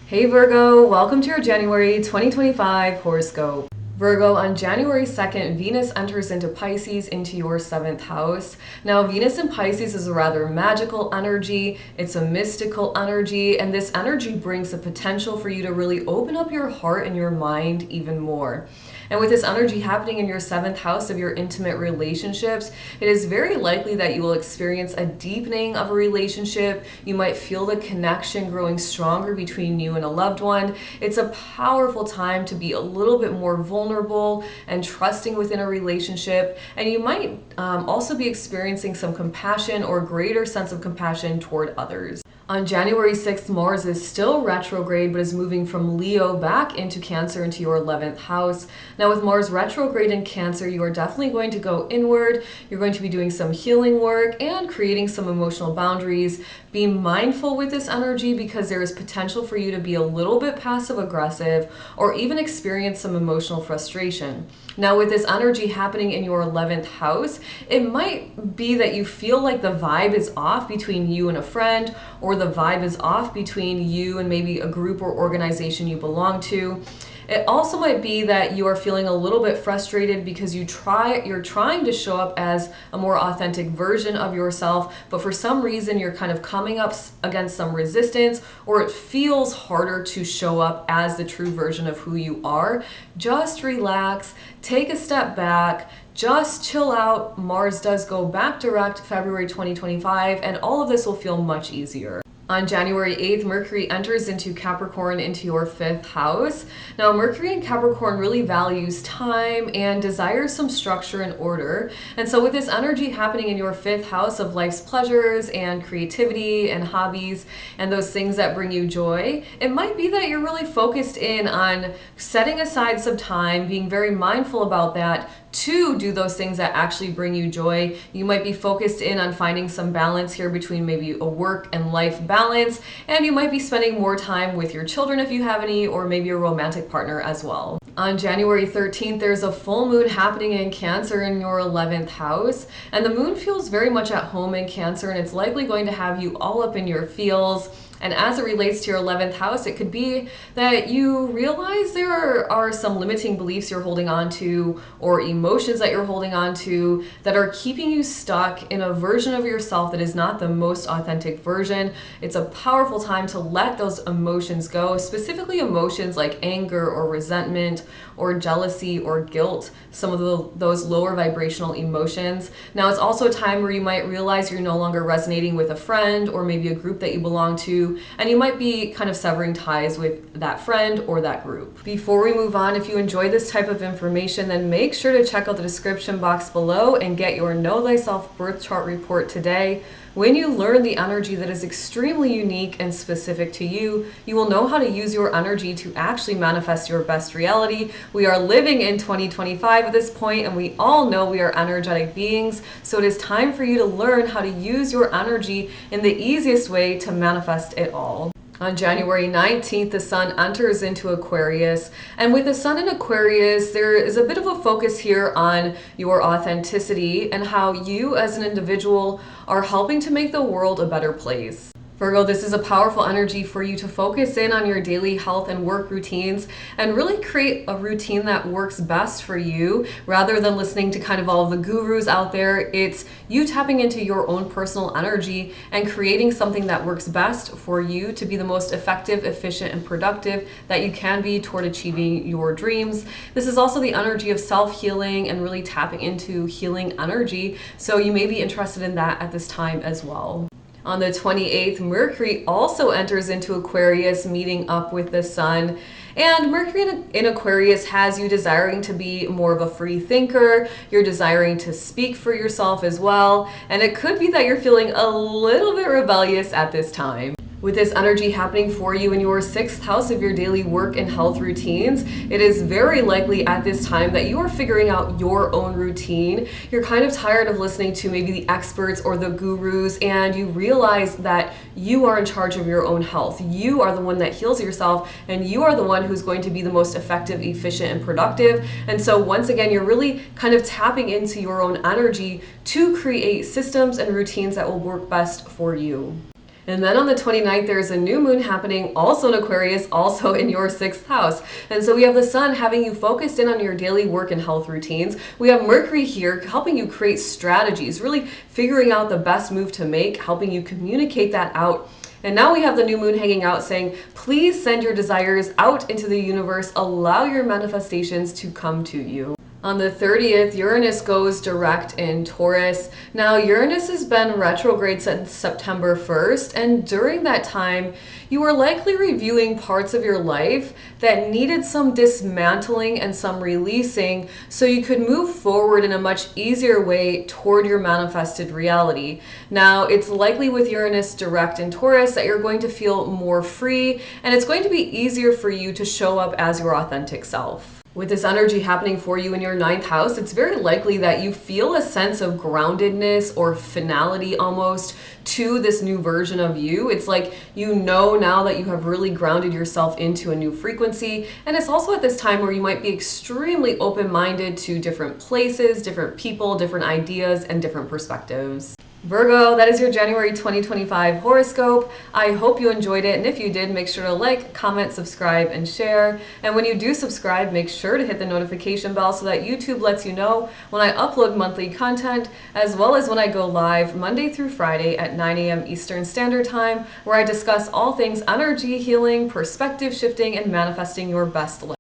Hey Virgo, welcome to your January 2025 horoscope. Virgo, on January 2nd, Venus enters into Pisces into your 7th house. Now, Venus in Pisces is a rather magical energy. It's a mystical energy, and this energy brings the potential for you to really open up your heart and your mind even more. And with this energy happening in your 7th house of your intimate relationships, it is very likely that you will experience a deepening of a relationship. You might feel the connection growing stronger between you and a loved one. It's a powerful time to be a little bit more vulnerable and trusting within a relationship. And you might also be experiencing some compassion or greater sense of compassion toward others. On January 6th, Mars is still retrograde, but is moving from Leo back into Cancer into your 11th house. Now, with Mars retrograde in Cancer, you are definitely going to go inward. You're going to be doing some healing work and creating some emotional boundaries. Be mindful with this energy because there is potential for you to be a little bit passive aggressive or even experience some emotional frustration. Now, with this energy happening in your 11th house, it might be that you feel like the vibe is off between you and a friend, or the vibe is off between you and maybe a group or organization you belong to. It also might be that you are feeling a little bit frustrated because you're trying to show up as a more authentic version of yourself, but for some reason you're kind of coming up against some resistance, or it feels harder to show up as the true version of who you are. Just relax, take a step back, just chill out. Mars does go back direct February 2025, and all of this will feel much easier. On January 8th, Mercury enters into Capricorn into your 5th house. Now, Mercury in Capricorn really values time and desires some structure and order. And so with this energy happening in your 5th house of life's pleasures and creativity and hobbies and those things that bring you joy, it might be that you're really focused in on setting aside some time, being very mindful about that, to do those things that actually bring you joy. You might be focused in on finding some balance here between maybe a work and life balance, and you might be spending more time with your children if you have any, or maybe a romantic partner as well. On January 13th, there's a full moon happening in Cancer in your 11th house, and the moon feels very much at home in Cancer, and it's likely going to have you all up in your feels. And as it relates to your 11th house, it could be that you realize there are some limiting beliefs you're holding on to, or emotions that you're holding on to, that are keeping you stuck in a version of yourself that is not the most authentic version. It's a powerful time to let those emotions go, specifically emotions like anger or resentment or jealousy or guilt, some of those lower vibrational emotions. Now, it's also a time where you might realize you're no longer resonating with a friend or maybe a group that you belong to, and you might be kind of severing ties with that friend or that group. Before we move on, if you enjoy this type of information, then make sure to check out the description box below and get your Know Thyself birth chart report today. When you learn the energy that is extremely unique and specific to you, you will know how to use your energy to actually manifest your best reality. We are living in 2025 at this point, and we all know we are energetic beings, so it is time for you to learn how to use your energy in the easiest way to manifest it all. On January 19th, the sun enters into Aquarius, and with the sun in Aquarius, there is a bit of a focus here on your authenticity and how you as an individual are helping to make the world a better place. Virgo, this is a powerful energy for you to focus in on your daily health and work routines and really create a routine that works best for you rather than listening to kind of all of the gurus out there. It's you tapping into your own personal energy and creating something that works best for you to be the most effective, efficient, and productive that you can be toward achieving your dreams. This is also the energy of self-healing and really tapping into healing energy. So you may be interested in that at this time as well. On the 28th, Mercury also enters into Aquarius, meeting up with the sun. And Mercury in Aquarius has you desiring to be more of a free thinker. You're desiring to speak for yourself as well. And it could be that you're feeling a little bit rebellious at this time. With this energy happening for you in your 6th house of your daily work and health routines, it is very likely at this time that you are figuring out your own routine. You're kind of tired of listening to maybe the experts or the gurus, and you realize that you are in charge of your own health. You are the one that heals yourself, and you are the one who's going to be the most effective, efficient, and productive. And so once again, you're really kind of tapping into your own energy to create systems and routines that will work best for you. And then on the 29th, there's a new moon happening also in Aquarius, also in your 6th house. And so we have the sun having you focused in on your daily work and health routines. We have Mercury here helping you create strategies, really figuring out the best move to make, helping you communicate that out. And now we have the new moon hanging out saying, please send your desires out into the universe. Allow your manifestations to come to you. On the 30th, Uranus goes direct in Taurus. Now, Uranus has been retrograde since September 1st, and during that time, you were likely reviewing parts of your life that needed some dismantling and some releasing so you could move forward in a much easier way toward your manifested reality. Now, it's likely with Uranus direct in Taurus that you're going to feel more free, and it's going to be easier for you to show up as your authentic self. With this energy happening for you in your 9th house, it's very likely that you feel a sense of groundedness or finality almost to this new version of you. It's like you know now that you have really grounded yourself into a new frequency. And it's also at this time where you might be extremely open-minded to different places, different people, different ideas, and different perspectives. Virgo, that is your January 2025 horoscope. I hope you enjoyed it, and if you did, make sure to like, comment, subscribe, and share. And when you do subscribe, make sure to hit the notification bell so that YouTube lets you know when I upload monthly content, as well as when I go live Monday through Friday at 9 a.m. Eastern Standard Time, where I discuss all things energy healing, perspective shifting, and manifesting your best life.